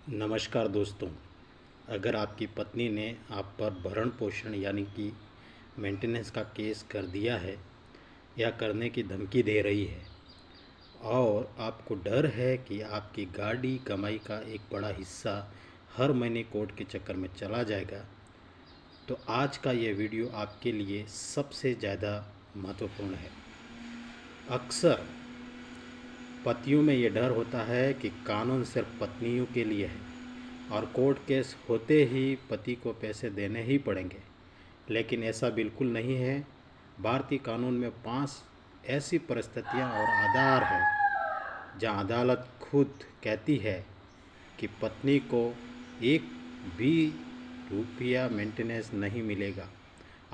नमस्कार दोस्तों। अगर आपकी पत्नी ने आप पर भरण पोषण यानी कि मेंटेनेंस का केस कर दिया है या करने की धमकी दे रही है और आपको डर है कि आपकी गाड़ी कमाई का एक बड़ा हिस्सा हर महीने कोर्ट के चक्कर में चला जाएगा, तो आज का ये वीडियो आपके लिए सबसे ज़्यादा महत्वपूर्ण है। अक्सर पतियों में ये डर होता है कि कानून सिर्फ पत्नियों के लिए है और कोर्ट केस होते ही पति को पैसे देने ही पड़ेंगे, लेकिन ऐसा बिल्कुल नहीं है। भारतीय कानून में 5 ऐसी परिस्थितियां और आधार हैं जहां अदालत खुद कहती है कि पत्नी को एक भी रुपया मेंटेनेंस नहीं मिलेगा।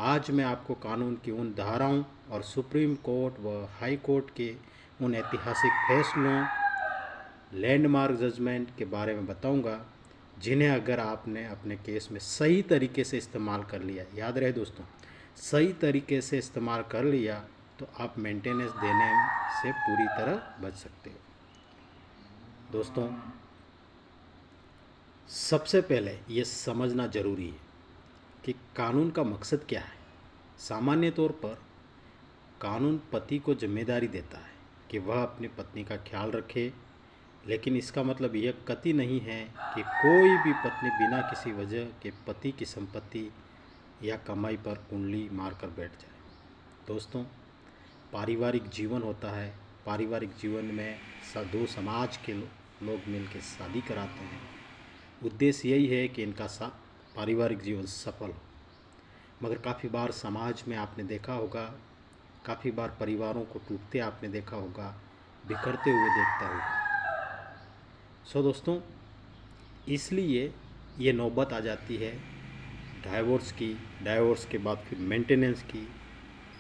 आज मैं आपको कानून की उन धाराओं और सुप्रीम कोर्ट व हाई कोर्ट के उन ऐतिहासिक फैसलों, लैंडमार्क जजमेंट के बारे में बताऊंगा, जिन्हें अगर आपने अपने केस में सही तरीके से इस्तेमाल कर लिया, याद रहे दोस्तों, सही तरीके से इस्तेमाल कर लिया तो आप मेंटेनेंस देने से पूरी तरह बच सकते हो। दोस्तों, सबसे पहले ये समझना ज़रूरी है कि कानून का मकसद क्या है। सामान्य तौर पर कानून पति को जिम्मेदारी देता है कि वह अपनी पत्नी का ख्याल रखे, लेकिन इसका मतलब यह कतई नहीं है कि कोई भी पत्नी बिना किसी वजह के पति की संपत्ति या कमाई पर कुंडली मारकर बैठ जाए। दोस्तों, पारिवारिक जीवन होता है। पारिवारिक जीवन में दो समाज के लोग मिलकर शादी कराते हैं। उद्देश्य यही है कि इनका पारिवारिक जीवन सफल हो। मगर काफ़ी बार समाज में आपने देखा होगा, काफ़ी बार परिवारों को टूटते आपने देखा होगा, बिखरते हुए देखता होगा। दोस्तों, इसलिए ये नौबत आ जाती है डाइवोर्स की, डाइवोर्स के बाद फिर मेंटेनेंस की।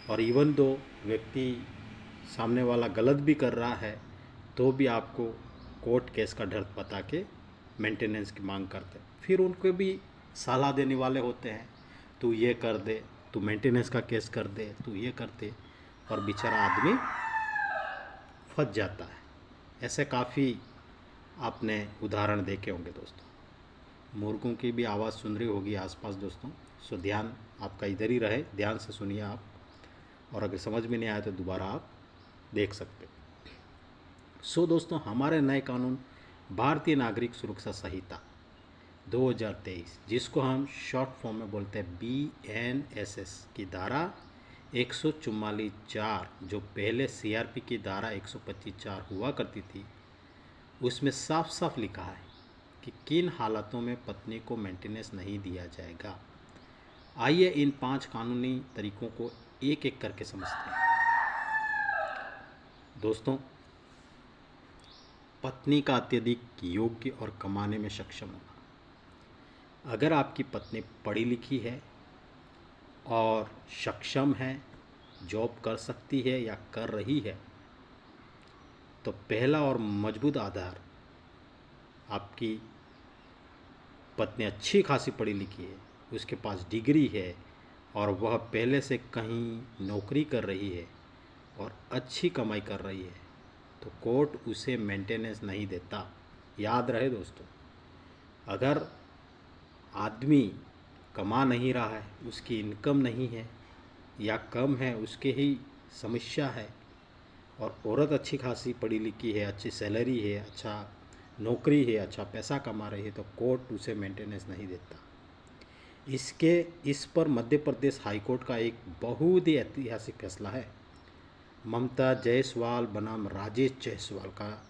और इवन दो व्यक्ति सामने वाला गलत भी कर रहा है तो भी आपको कोर्ट केस का डर बता के मेंटेनेंस की मांग करते हैं। फिर उनको भी सलाह देने वाले होते हैं, तू ये कर दे, तू मेंटेनेंस का केस कर दे, तू ये कर दे, और बेचारा आदमी फंस जाता है। ऐसे काफ़ी आपने उदाहरण देखे होंगे दोस्तों। मुर्गों की भी आवाज़ सुन रही होगी आसपास दोस्तों। ध्यान आपका इधर ही रहे, ध्यान से सुनिए आप, और अगर समझ में नहीं आया तो दोबारा आप देख सकते। दोस्तों, हमारे नए कानून भारतीय नागरिक सुरक्षा संहिता 2023, जिसको हम शॉर्ट फॉर्म में बोलते हैं BNSS की धारा 144(4), जो पहले CRP की धारा 125(4) हुआ करती थी, उसमें साफ साफ लिखा है कि किन हालातों में पत्नी को मेंटेनेंस नहीं दिया जाएगा। आइए इन 5 कानूनी तरीकों को एक एक करके समझते हैं। दोस्तों, पत्नी का अत्यधिक योग्य और कमाने में सक्षम होना। अगर आपकी पत्नी पढ़ी लिखी है और सक्षम है, जॉब कर सकती है या कर रही है, तो पहला और मजबूत आधार, आपकी पत्नी अच्छी खासी पढ़ी लिखी है, उसके पास डिग्री है और वह पहले से कहीं नौकरी कर रही है और अच्छी कमाई कर रही है, तो कोर्ट उसे मेंटेनेंस नहीं देता। याद रहे दोस्तों, अगर आदमी कमा नहीं रहा है, उसकी इनकम नहीं है या कम है, उसके ही समस्या है, और औरत अच्छी खासी पढ़ी लिखी है, अच्छी सैलरी है, अच्छा नौकरी है, अच्छा पैसा कमा रही है, तो कोर्ट उसे मेंटेनेंस नहीं देता। इस पर मध्य प्रदेश हाई कोर्ट का एक बहुत ही ऐतिहासिक फैसला है। ममता जायसवाल बनाम राजेश जायसवाल का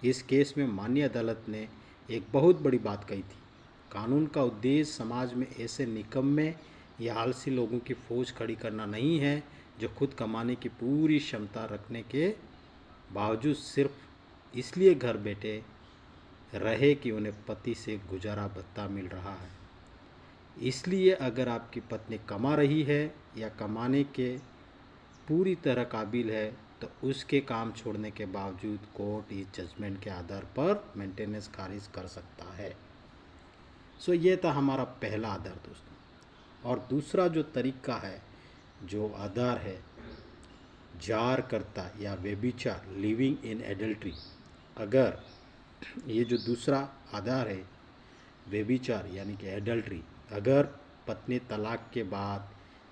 इस केस में माननीय अदालत ने एक बहुत बड़ी बात कही थी। कानून का उद्देश्य समाज में ऐसे निकम्मे या आलसी लोगों की फौज खड़ी करना नहीं है जो खुद कमाने की पूरी क्षमता रखने के बावजूद सिर्फ इसलिए घर बैठे रहे कि उन्हें पति से गुजारा भत्ता मिल रहा है। इसलिए अगर आपकी पत्नी कमा रही है या कमाने के पूरी तरह काबिल है, तो उसके काम छोड़ने के बावजूद कोर्ट इस जजमेंट के आधार पर मेंटेनेंस खारिज कर सकता है। ये था हमारा पहला आधार दोस्तों। और दूसरा जो तरीका है, जो आधार है, जार करता या व्यभिचार, लिविंग इन एडल्ट्री। अगर ये जो दूसरा आधार है व्यभिचार यानी कि एडल्ट्री, अगर पत्नी तलाक के बाद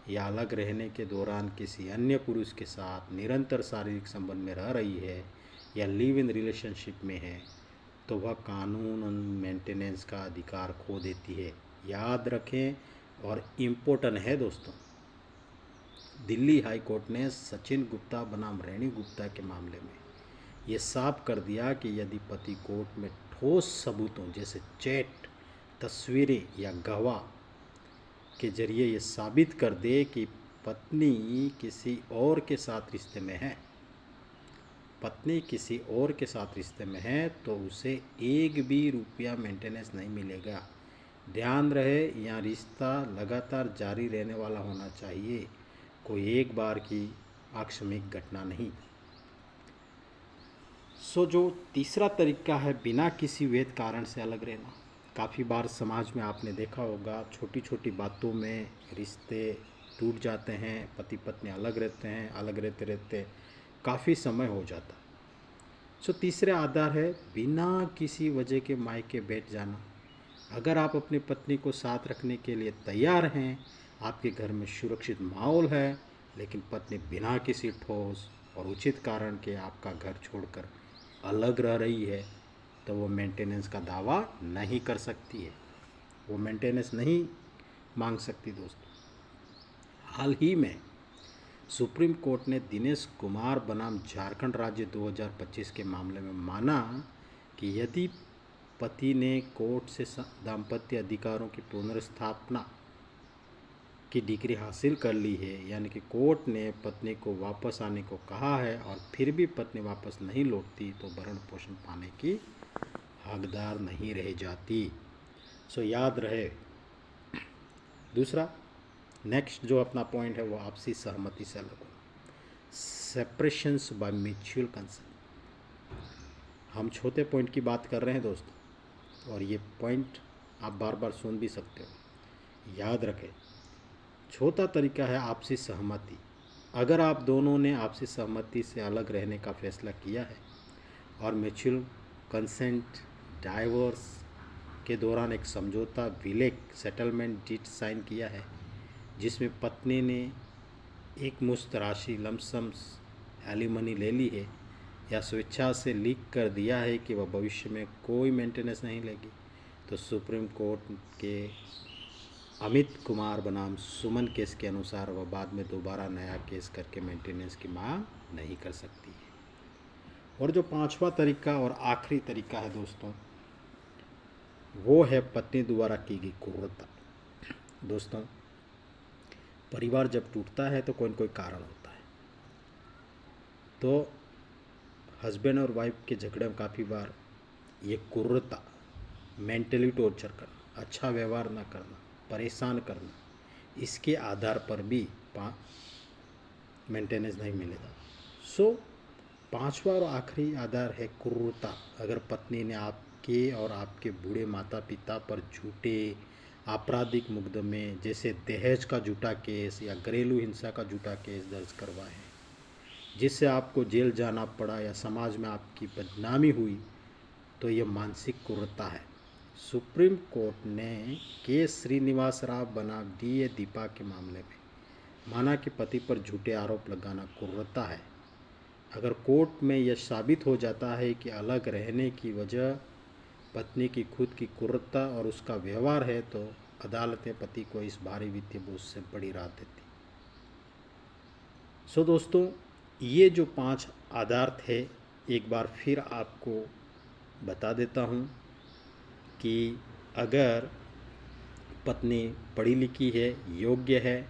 या अलग रहने के दौरान किसी अन्य पुरुष के साथ निरंतर शारीरिक संबंध में रह रही है या लिव इन रिलेशनशिप में है तो वह कानून मेंटेनेंस का अधिकार खो देती है। याद रखें, और इम्पोर्टेंट है दोस्तों, दिल्ली हाई कोर्ट ने सचिन गुप्ता बनाम रेणी गुप्ता के मामले में ये साफ कर दिया कि यदि पति कोर्ट में ठोस सबूतों जैसे चैट, तस्वीरें या गवाह के जरिए ये साबित कर दे कि पत्नी किसी और के साथ रिश्ते में है, पत्नी किसी और के साथ रिश्ते में है, तो उसे एक भी रुपया मेंटेनेंस नहीं मिलेगा। ध्यान रहे, यहाँ रिश्ता लगातार जारी रहने वाला होना चाहिए, कोई एक बार की आकस्मिक घटना नहीं। जो तीसरा तरीका है बिना किसी वैध कारण से अलग रहना। काफ़ी बार समाज में आपने देखा होगा, छोटी छोटी बातों में रिश्ते टूट जाते हैं, पति पत्नी अलग रहते हैं, अलग रहते रहते काफ़ी समय हो जाता। तीसरे आधार है बिना किसी वजह के मायके बैठ जाना। अगर आप अपनी पत्नी को साथ रखने के लिए तैयार हैं, आपके घर में सुरक्षित माहौल है, लेकिन पत्नी बिना किसी ठोस और उचित कारण के आपका घर छोड़कर अलग रह रही है, तो वो मेंटेनेंस का दावा नहीं कर सकती है, वो मेंटेनेंस नहीं मांग सकती दोस्तों। हाल ही में सुप्रीम कोर्ट ने दिनेश कुमार बनाम झारखंड राज्य 2025 के मामले में माना कि यदि पति ने कोर्ट से दाम्पत्य अधिकारों की पुनर्स्थापना की डिग्री हासिल कर ली है, यानी कि कोर्ट ने पत्नी को वापस आने को कहा है और फिर भी पत्नी वापस नहीं लौटती, तो भरण पोषण पाने की हकदार नहीं रह जाती। याद रहे। दूसरा नेक्स्ट जो अपना पॉइंट है वो आपसी सहमति से अलग होना, सेपरेशंस बाय म्यूचुअल कंसेंट। हम छोटे पॉइंट की बात कर रहे हैं दोस्तों, और ये पॉइंट आप बार बार सुन भी सकते हो। याद रखें, छोटा तरीका है आपसी सहमति। अगर आप दोनों ने आपसी सहमति से अलग रहने का फैसला किया है और म्यूचुअल कंसेंट डाइवोर्स के दौरान एक समझौता विलेख सेटलमेंट डीड साइन किया है, जिसमें पत्नी ने एक मुश्त राशि लमसम एलिमनी ले ली है या स्वेच्छा से लिख कर दिया है कि वह भविष्य में कोई मेंटेनेंस नहीं लेगी, तो सुप्रीम कोर्ट के अमित कुमार बनाम सुमन केस के अनुसार वह बाद में दोबारा नया केस करके मेंटेनेंस की मांग नहीं कर सकती है। और जो पांचवा तरीका और आखिरी तरीका है दोस्तों, वो है पत्नी द्वारा की गई क्रूरता। दोस्तों, परिवार जब टूटता है तो कोई न कोई कारण होता है, तो हस्बैंड और वाइफ के झगड़े में काफ़ी बार ये क्रूरता, मेंटली टॉर्चर करना, अच्छा व्यवहार ना करना, परेशान करना, इसके आधार पर भी मेंटेनेंस नहीं मिलेगा। पांचवा और आखिरी आधार है क्रूरता। अगर पत्नी ने आपके और आपके बूढ़े माता पिता पर झूठे आपराधिक मुकदमे जैसे दहेज का झूठा केस या घरेलू हिंसा का झूठा केस दर्ज करवाए हैं, जिससे आपको जेल जाना पड़ा या समाज में आपकी बदनामी हुई, तो ये मानसिक क्रूरता है। सुप्रीम कोर्ट ने के श्रीनिवास राव बनाम डी.ए. दीपा के मामले में माना कि पति पर झूठे आरोप लगाना क्रूरता है। अगर कोर्ट में यह साबित हो जाता है कि अलग रहने की वजह पत्नी की खुद की क्रूरता और उसका व्यवहार है, तो अदालतें पति को इस भारी वित्तीय बोझ से बड़ी राहत देती। दोस्तों, ये जो 5 आधार थे, एक बार फिर आपको बता देता हूँ कि अगर पत्नी पढ़ी लिखी है, योग्य है,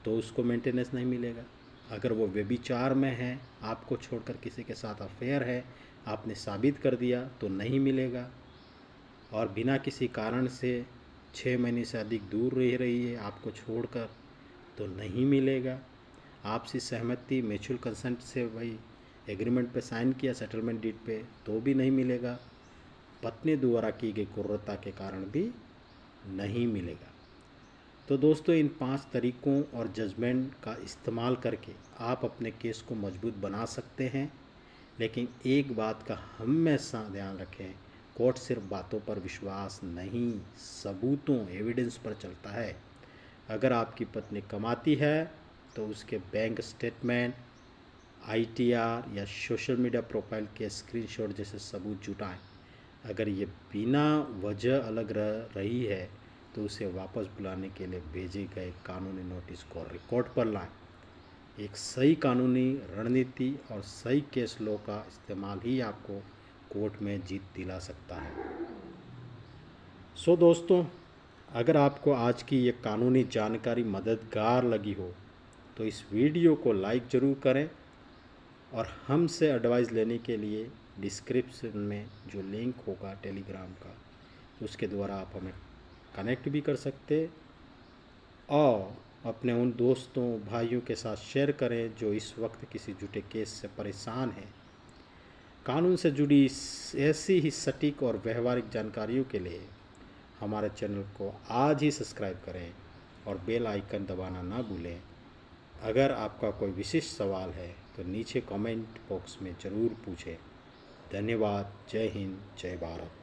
तो उसको मेंटेनेंस नहीं मिलेगा। अगर वो व्यभिचार में है, आपको छोड़कर किसी के साथ अफेयर है, आपने साबित कर दिया, तो नहीं मिलेगा। और बिना किसी कारण से 6 महीने से अधिक दूर रह रही है आपको छोड़कर, तो नहीं मिलेगा। आपसी सहमति म्यूचुअल कंसेंट से वही एग्रीमेंट पे साइन किया सेटलमेंट डीड पे, तो भी नहीं मिलेगा। पत्नी द्वारा की गई क्रूरता के कारण भी नहीं मिलेगा। तो दोस्तों, इन 5 तरीकों और जजमेंट का इस्तेमाल करके आप अपने केस को मजबूत बना सकते हैं। लेकिन एक बात का हमेशा ध्यान रखें, कोर्ट सिर्फ बातों पर विश्वास नहीं, सबूतों एविडेंस पर चलता है। अगर आपकी पत्नी कमाती है तो उसके बैंक स्टेटमेंट, आईटीआर या सोशल मीडिया प्रोफाइल के स्क्रीनशॉट जैसे सबूत जुटाएं। अगर ये बिना वजह अलग रह रही है तो उसे वापस बुलाने के लिए भेजे गए कानूनी नोटिस को रिकॉर्ड पर लाएं। एक सही कानूनी रणनीति और सही केस लॉ का इस्तेमाल ही आपको कोर्ट में जीत दिला सकता है। सो दोस्तों, अगर आपको आज की ये कानूनी जानकारी मददगार लगी हो तो इस वीडियो को लाइक ज़रूर करें और हमसे एडवाइस लेने के लिए डिस्क्रिप्शन में जो लिंक होगा टेलीग्राम का, उसके द्वारा आप हमें कनेक्ट भी कर सकते और अपने उन दोस्तों भाइयों के साथ शेयर करें जो इस वक्त किसी झूठे केस से परेशान हैं। कानून से जुड़ी ऐसी ही सटीक और व्यवहारिक जानकारियों के लिए हमारे चैनल को आज ही सब्सक्राइब करें और बेल आइकन दबाना ना भूलें। अगर आपका कोई विशिष्ट सवाल है तो नीचे कमेंट बॉक्स में ज़रूर पूछें। धन्यवाद। जय हिंद, जय भारत।